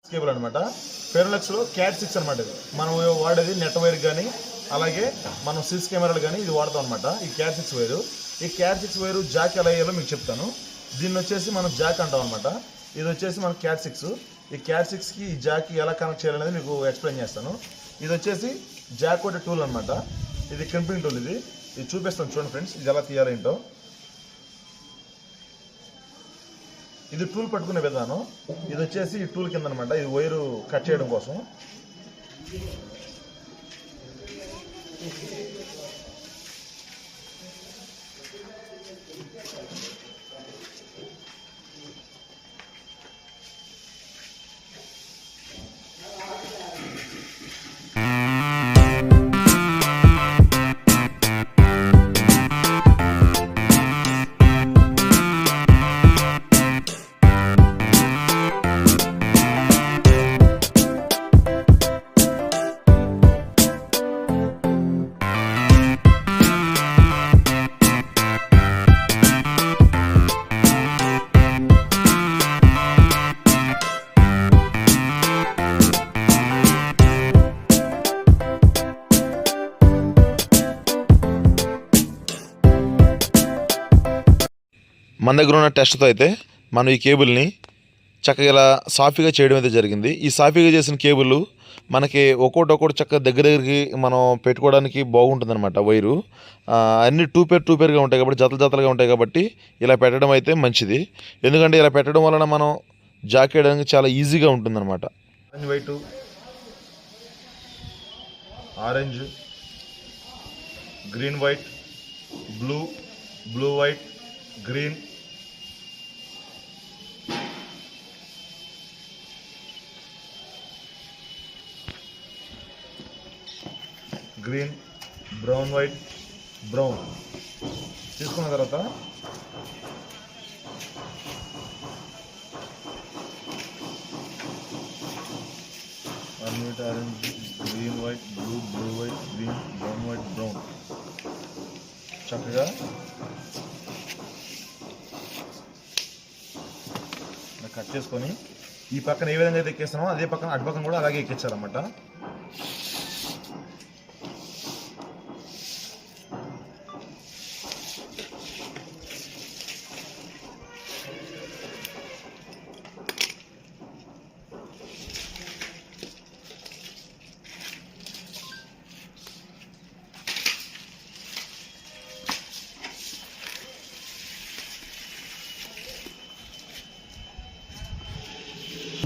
Cable అనమాట. ఫెరోలెక్స్లో cat 6 అనమాట. ఇది మనం వాడేది నెట్ వైర్ కానీ అలాగే మనం సిస్ కెమెరాలు కానీ ఇది వాడతాం అనమాట. ఈ క్యాట్ 6 వైరు, ఈ క్యాట్ 6 వైరు జాక్ ఎలా వేయాలో మీకు చెప్తాను. దీన్ని వచ్చేసి మనం జాక్ అంటాం అనమాట. ఇది వచ్చేసి మన క్యాట్ 6. ఈ క్యాట్ 6కి ఈ జాక్కి ఎలా కనెక్ట్ చేయాలనేది మీకు ఎక్స్ప్లెయిన్ చేస్తాను. ఇది వచ్చేసి జాక్ ఒకటి టూల్ అనమాట. ఇది క్రింపింగ్ టూల్. ఇది చూపిస్తాను చూడండి ఫ్రెండ్స్, ఇది ఎలా తీయాలేంటో. ఇది టూల్ పట్టుకునే విధానం. ఇది వచ్చేసి ఈ టూల్ కింద అనమాట. ఇది వైరు కట్ చేయడం కోసం. మన దగ్గర ఉన్న టెస్ట్తో అయితే మనం ఈ కేబుల్ని చక్కగా ఇలా సాఫీగా చేయడం అయితే జరిగింది. ఈ సాఫీగా చేసిన కేబుల్ మనకి ఒక్కొక్కటి చక్కగా దగ్గరికి మనం పెట్టుకోవడానికి బాగుంటుంది అనమాట. వైరు అన్నీ టూ పేర్గా ఉంటాయి కాబట్టి జతలుగా ఉంటాయి కాబట్టి ఇలా పెట్టడం అయితే మంచిది. ఎందుకంటే ఇలా పెట్టడం వలన మనం జాక్ వేయడానికి చాలా ఈజీగా ఉంటుందన్నమాట. White, orange, green white, blue white, green, brown white, brown తీసుకున్న తర్వాత orange, green white, blue white, green, brown white, brown చక్కగా కట్ చేసుకొని ఈ పక్కన ఏ విధంగా అయితే ఎక్కేస్తామో అదే పక్కన అటు పక్కన కూడా అలాగే ఎక్కించాలన్నమాట.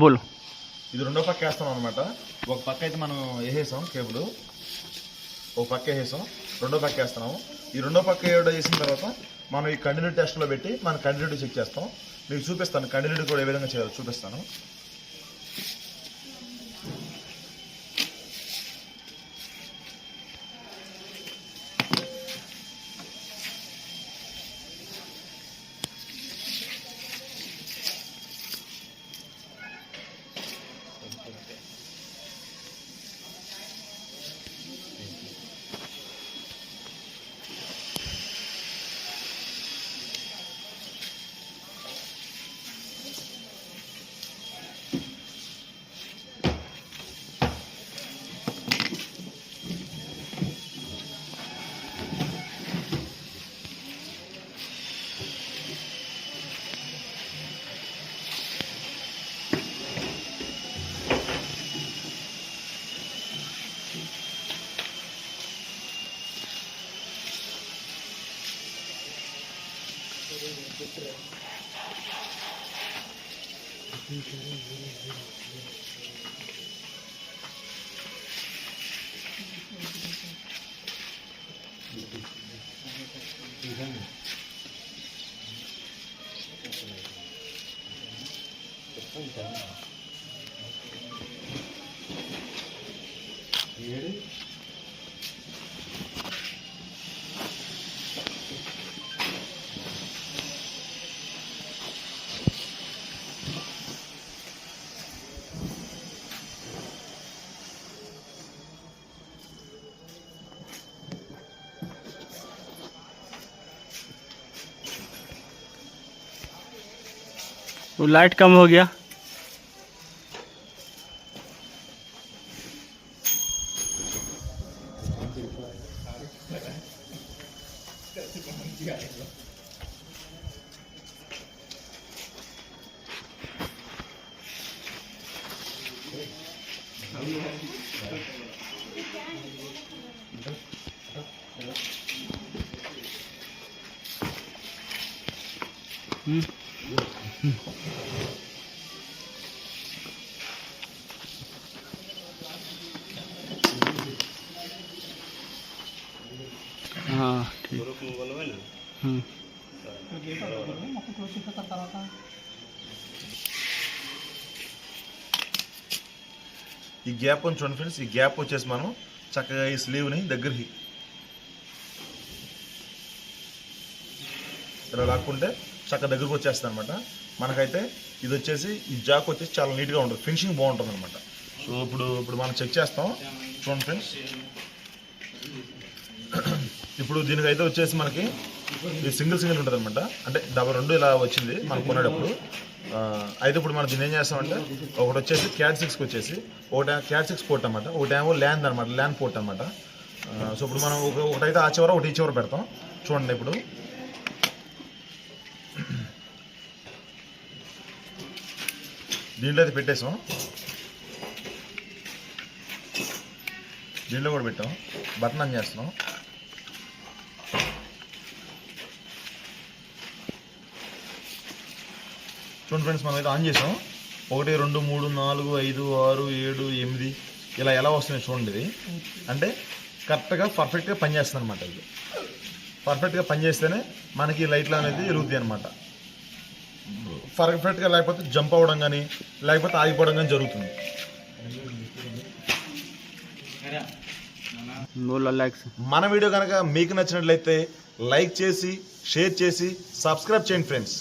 బోల్ ఇది రెండో పక్క వేస్తాం అనమాట. ఒక పక్క అయితే మనం వేసేసాం కేబుల్, ఒక పక్క వేసేసాం, రెండో పక్క వేస్తున్నాము. ఈ రెండో పక్క వేసిన తర్వాత మనం ఈ కంటిన్యూటీ టెస్ట్లో పెట్టి మనం కంటిన్యూటీ చెక్ చేస్తాం. మీకు చూపిస్తాను కంటిన్యూటీ కూడా ఏ విధంగా చేయాలో చూపిస్తాను. वो लाइट कम हो गया। हाँ ठीक ఈ గ్యాప్ ఉంది చూడండి ఫ్రెండ్స్, ఈ గ్యాప్ వచ్చేసి మనం చక్కగా ఈ స్లీవ్ని దగ్గరికి ఇలా లాక్కుంటే చక్కగా దగ్గరకు వచ్చేస్తుంది అనమాట. మనకైతే ఇది వచ్చేసి ఈ జాక్ వచ్చేసి చాలా నీట్గా ఉంటుంది, ఫినిషింగ్ బాగుంటుంది అనమాట. సో ఇప్పుడు మనం చెక్ చేస్తాం చూడండి ఫ్రెండ్స్. ఇప్పుడు దీనికైతే వచ్చేసి మనకి ఈ సింగిల్ ఉంటుంది అనమాట, అంటే 2 ఇలా వచ్చింది మనం కొనేటప్పుడు. అయితే ఇప్పుడు మనం దీన్ని ఏం చేస్తామంటే ఒకటి వచ్చేసి క్యాట్ 6కి వచ్చేసి ఒకటి క్యాట్ 6 పోర్ట్ అనమాట, ఒకటేమో ల్యాండ్ అనమాట, ల్యాండ్ పోర్ట్ అనమాట. సో ఇప్పుడు మనం ఒకటైతే ఆ చివర ఒకటి ఈ చివర పెడతాం చూడండి. ఇప్పుడు దీంట్లో అయితే పెట్టేసాం, దీంట్లో కూడా పెట్టాం, బటన్ ఆన్ చేస్తున్నాం. చూడండి ఫ్రెండ్స్, మనం అయితే ఆన్ చేసాం. 1 2 3 4 5 6 7 8 ఇలా ఎలా వస్తుంది చూడండి. ఇది అంటే కరెక్ట్గా పర్ఫెక్ట్గా పనిచేస్తుంది అనమాట. ఇది పర్ఫెక్ట్గా పనిచేస్తేనే మనకి లైట్లు అనేది వెలుగుతాయి అనమాట. పర్ఫెక్ట్గా లేకపోతే జంప్ అవ్వడం కానీ లేకపోతే ఆగిపోవడం కానీ జరుగుతుంది. 2 lakhs. మన వీడియో కనుక మీకు నచ్చినట్లయితే లైక్ చేసి షేర్ చేసి సబ్స్క్రైబ్ చేయండి ఫ్రెండ్స్.